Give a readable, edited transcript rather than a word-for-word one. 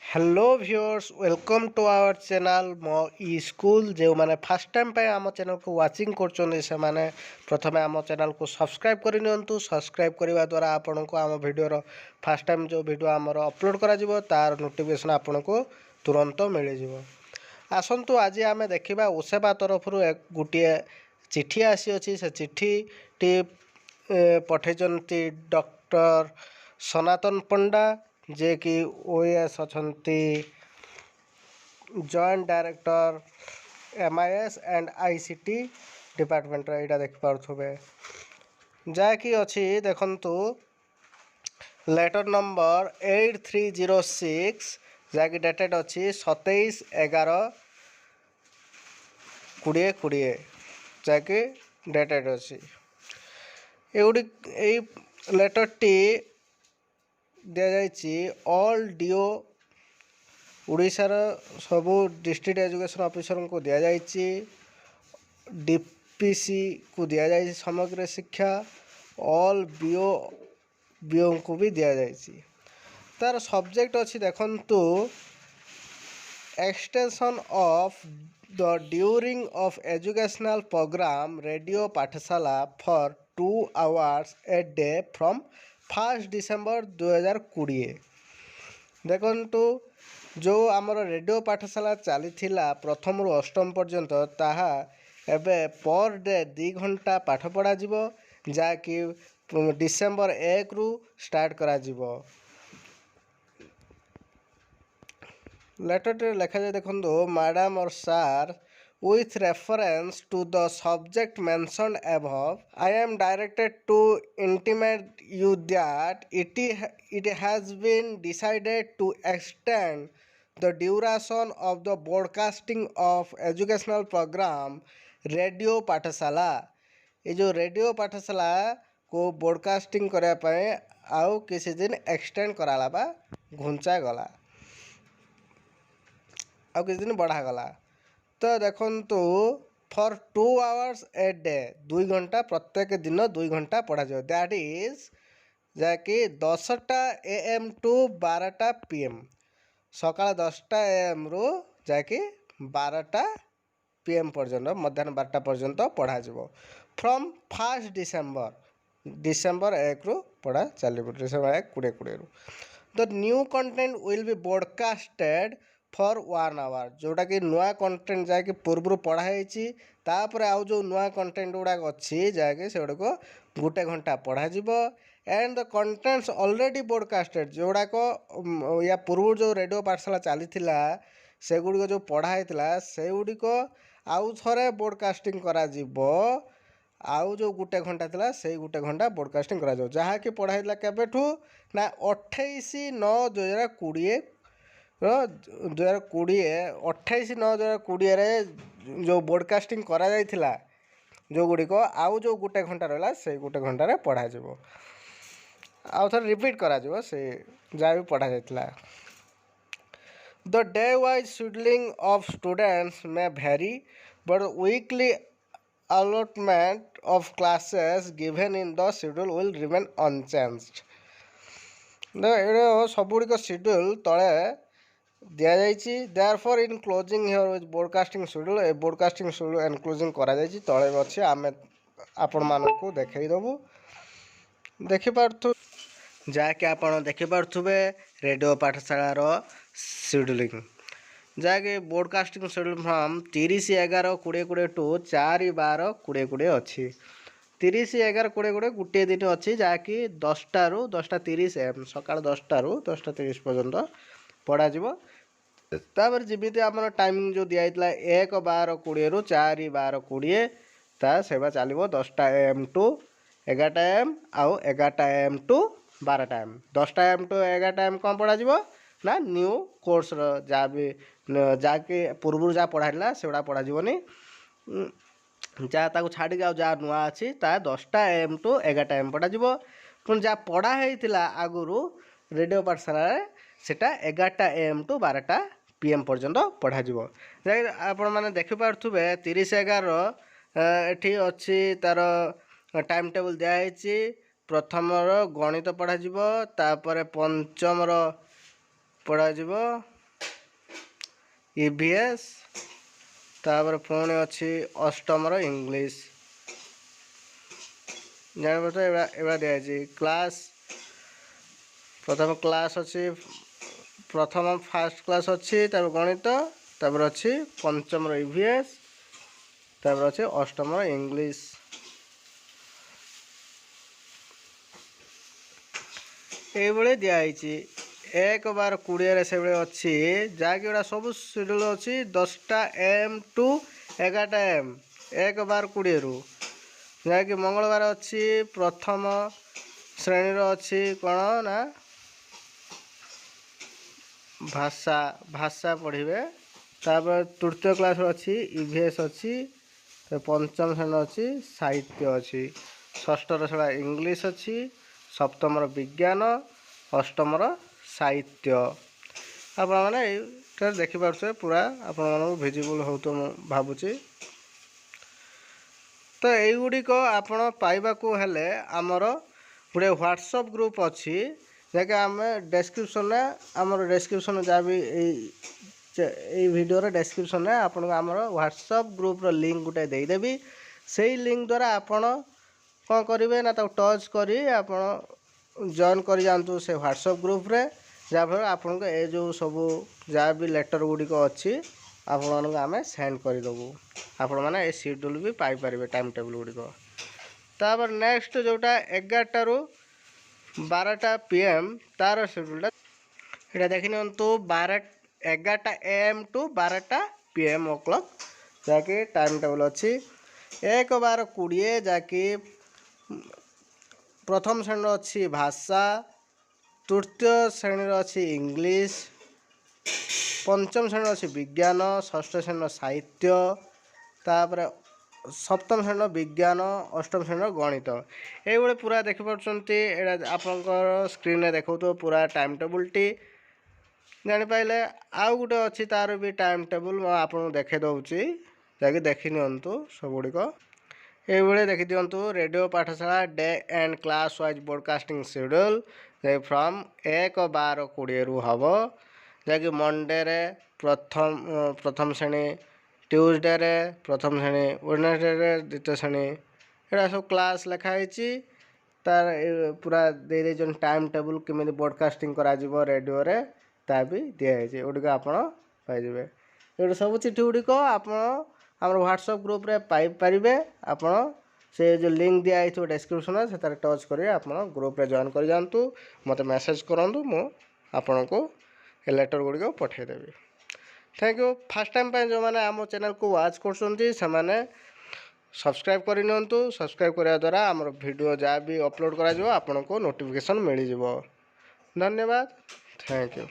Hello viewers welcome to our channel Mo e school जो मैंने fast time पे आम चैनल को वाचिंग कर से माने प्रथमे आम चैनल को सब्सक्राइब कर नियंतु सब्सक्राइब करने द्वारा आपण को आम वीडियो फास्ट टाइम जो वीडियो आमर अपलोड करा तार नोटिफिकेशन आपण को तुरंत मिल जाव। आसतु आज आम देखा ओसेबा तरफ एक गोटे चिठी आसी अच्छी से चिठी टी पठे डॉक्टर सनातन पंडा जे कि ओएस अच्छी joint director MIS and ICT department यहाँ देखिपे जहाँकि अच्छी देखंतु लेटर नंबर 8306 जहाँकि डेटेड अच्छी 27/11/2020 जहाँकि डेटेड अच्छी ये लेटर टी दि जाइए ऑल डीओ उड़ीसार सबू डिस्ट्रिक्ट एजुकेशन ऑफिसर को दि जाइए DPC को दि जाइए समग्र शिक्षा ऑल बीओ को भी दि जाइए। तार सब्जेक्ट अच्छी देखंतु extension of the during of educational programme radio Pathshala for 2 hours a day from 1 December 2020। देखंतु जो आमर रेडियो पाठशाला चली प्रथम रु अष्टम पर्यंत ताहा एबे पर डे 2 घंटा पाठ पढ़ा जहाँकि December 1 रु स्टार्ट करा जिवो। लेटर लिखा जाए देखो मैडम और sir with reference to the subject mentioned above I am directed to intimate you that it has been decided to extend the duration of the broadcasting of educational program radio पाठशाला। ये जो radio पाठशाला को broadcasting करने आउ किसी दिन extend कराला बा घुंचा गला आउ किसी दिन बढ़ागला। तो देखंतु फॉर 2 hours ए डे 2 घंटा प्रत्येक दिन 2 घंटा पढ़ा जाए दैट इज जहाँकि 10टा AM टू 12टा PM सकाल 10टा AM रु जहाँकि 12टा PM पर्यंत मध्याह्न 12टा पर्यंत पढ़ा जाए फ्रॉम 1 December 1 रु पढ़ा चलो December 1 2020 the new content will be broadcasted for 1 hour जोटा कि नुआ कंटेंट जहाँकि पूर्व पढ़ाई तापर आउ जो नुआ कंटेंट गुड़ाक अच्छी जहाँकि से गुड़ाक 1 घंटा पढ़ा and the contents already broadcasted जोड़ाक या पूर्व जो रेडियो पाठशाला चली से गुड़िक जो पढ़ाई से गुड़िक आउ थे ब्रॉडकास्टिंग करा आउ जो 1 घंटा था से 1 घंटा ब्रॉडकास्टिंग करा जहाँकि पढ़ाई केबेठू ना 28/9/2020 28/9/2020 जो ब्रॉडकास्टिंग करा जाइथिला जो गुड़िक आउ जो 1 घंटा रहा से 1 घंटे पढ़ा आउ थे रिपीट करा से जहाँ भी पढ़ा जाइथिला। The day wise scheduling of students may vary but weekly allotment of classes given in the schedule will remain unchanged। सबुड़िक शेड्यूल तले दि जाइए therefore in closing here with broadcasting schedule a broadcasting schedule enclosing करा जाइए तले अच्छे आम आपण मानू देखईदेबू देखिपु जहाँकि आप देखिपे रेडियो पाठशालार शेड्यूलिंग जहाँकि ब्रॉडकास्टिंग शेड्यूल फ्रॉम 30/11/2020 टू 4/12/2020 अच्छी 30/11/2020 गोटे दिन अच्छी जहाँकि 10टा रु 10:30 AM सकाल 10टा रु 10:30 पर्यंत पढ़ा तापर जमी आम टाइमिंग जो दिखाई 1/12/20 रु 4/12/20 ता सेवा चलो 10टा AM टू 11टा AM आउ 11टा AM टू 12टा AM 10टा AM टू 11टा AM कौन पढ़ा ना न्यू कोर्स जहाँ भी जहाँकि पूर्व जहाँ पढ़ाला से पढ़ानी जहाँ छाड़ी जहाँ नुआ अच्छी 10टा AM टू 11टा AM पढ़ा पुणी जहाँ पढ़ाई आगुरी रेडियो पाठशाला सेटा 11टा AM टू 12टा PM पर्यंत पढ़ा आपण मैंने देखिपे 30/11 एठी अच्छी तार टाइम टेबल दिखाई प्रथमर गणित पढ़ा तापर पंचमर पढ़ा EVS तापर पुणी अच्छी अष्टम इंग्लिश जान तो एवं दिखाई क्लास प्रथम क्लास अच्छी प्रथम फास्ट क्लास अच्छी गणित तापर अच्छी पंचम EVS तापर अच्छे अष्टम इंग्लिश ये दिखाई 1/20 से अच्छी जहाँकि सब शेड्यूल अच्छी 10टा AM टू 11टा AM 1/20 रु जहाँकि मंगलवार अच्छी प्रथम श्रेणी अच्छी कौन ना भाषा भाषा पढ़े तापर तृतीय क्लास अच्छी EVS अच्छी पंचम श्रेणी अच्छी साहित्य अच्छी षष्ठर सेटा इंग्लिश अच्छी सप्तम विज्ञान अष्टम साहित्य आपण मैंने देखिपे पूरा आपण भिजिबल हो तो भावुची तो युड़िक आपण पाइबाकू हेले आमर गोटे व्हाट्सएप ग्रुप अच्छी जैसे आम डेस्क्रिप्शन आमर डेस्क्रिप्शन जहाँ भी वीडियो डेस्क्रिप्शन में आपन आमर व्हाट्सएप ग्रुप्र लिंक गोटे देदेवी से लिंक द्वारा आपण कौन करेंगे ना टच कर जॉइन कर जातु से व्हाट्सएप ग्रुप रे जहाँफल आपन ये जो सब जहाँ भी लेटर गुड़िक अच्छी आपण आम सेंड करदेबू आपण मैंने ये शेड्यूल भी पाइपर टाइम टेबल गुड़िक तापर नेक्स्ट जोटा 11टा ରୁ 12टा PM तार शेड्यूलटा ये देखी नियंतु 11टा AM टू 12टा PM ओ क्लॉक जहाँकि टाइम टेबल अच्छी 1/20 जहाँकि प्रथम श्रेणी अच्छी भाषा तृतीय श्रेणी अच्छी इंग्लिश पंचम श्रेणी अच्छी विज्ञान षष्ठ श्रेणी साहित्य तापर सप्तम श्रेणी विज्ञान अष्टम श्रेणी गणित ये पूरा देखिपे आपंकर स्क्रीन में देखो तो पूरा टाइम टेबल टी जापारे आउ गोटे अच्छी तार भी टाइम टेबल आपको देखे दूसरी जैकि देखी नियंतु सब गुड़िक ये देखी दिंतु रेडियो पाठशाला day and class wise broadcasting schedule from 1/20 रु हम जैकि मंडे रे प्रथम श्रेणी ट्यूसडे रे प्रथम श्रेणी वेडनेसडे रे द्वितीय श्रेणी यहाँ सब क्लास लिखाई तार पूरा दे टाइम टेबल केमी ब्रॉडकास्टिंग करा रेडियो रे ता भी दिखाई गुड़िक आपजे ये सब चिठी गुड़िक आप व्हाट्सएप ग्रुप रे पाइपर आपड़ से जो लिंक दिखाई डिस्क्रिप्शन से टच कर ग्रुप रे जॉइन कर जातु मत मेसेज करूँ मुझे को लेटर गुड़िक पठेदेवी थैंक यू फर्स्ट टाइम जो मैंने आम चैनल को वाच कर सब्सक्राइब करनी सब्सक्राइब करने द्वारा आम वीडियो जहाँ भी अपलोड करा आपको नोटिफिकेशन मिल जाव धन्यवाद थैंक यू।